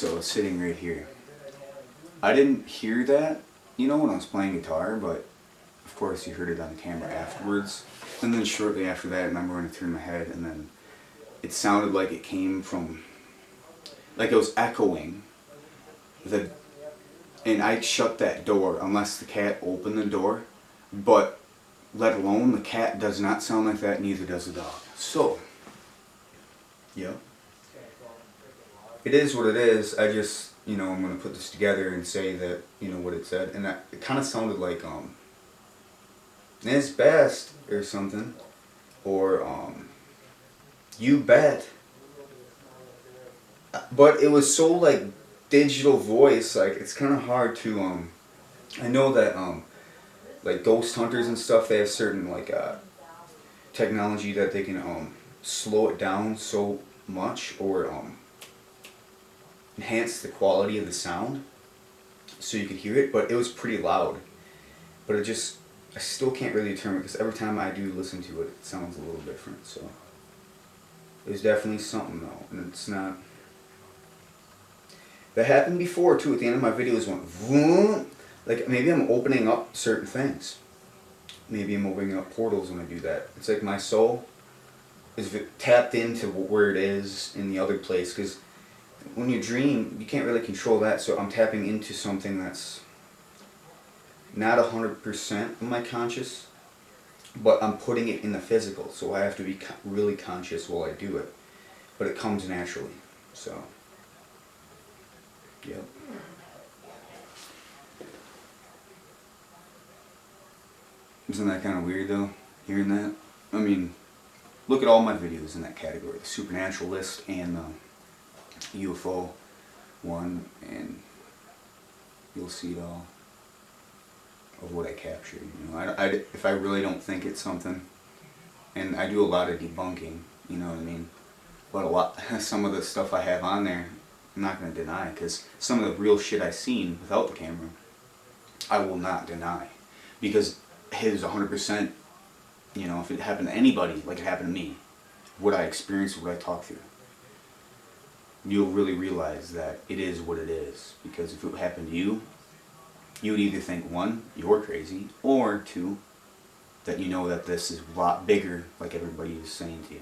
so it's sitting right here. I didn't hear that, you know, when I was playing guitar, but of course you heard it on the camera afterwards. And then shortly after that, I remember when I turned my head, and then it sounded like it came from, like it was echoing. And I shut that door unless the cat opened the door, but let alone the cat does not sound like that, neither does the dog. So, yeah. It is what it is. I just, you know, I'm going to put this together and say that, you know, what it said. And it kind of sounded like, it's best or something. Or, you bet. But it was so, like, digital voice, like, it's kind of hard to, I know that, like, ghost hunters and stuff, they have certain, like, technology that they can, slow it down so much, or, enhance the quality of the sound so you could hear it, but it was pretty loud. But it just, I still can't really determine, because every time I do listen to it, it sounds a little different. So it was definitely something though, and it's not. That happened before too. At the end of my videos, went vroom. Like maybe I'm opening up certain things. Maybe I'm opening up portals when I do that. It's like my soul is tapped into where it is in the other place, because when you dream, you can't really control that, so I'm tapping into something that's not 100% of my conscious, but I'm putting it in the physical, so I have to be really conscious while I do it, but it comes naturally, so, yep. Isn't that kind of weird though, hearing that? I mean, look at all my videos in that category, the Supernaturalist and the UFO one, and you'll see it all of what I captured. You know, if I really don't think it's something, and I do a lot of debunking, you know what I mean. But some of the stuff I have on there, I'm not going to deny, because some of the real shit I seen without the camera, I will not deny, because it is 100%. You know, if it happened to anybody, like it happened to me, what I experienced, what I talked through, you'll really realize that it is what it is. Because if it happened to you, you would either think, one, you're crazy, or two, that you know that this is a lot bigger, like everybody is saying to you.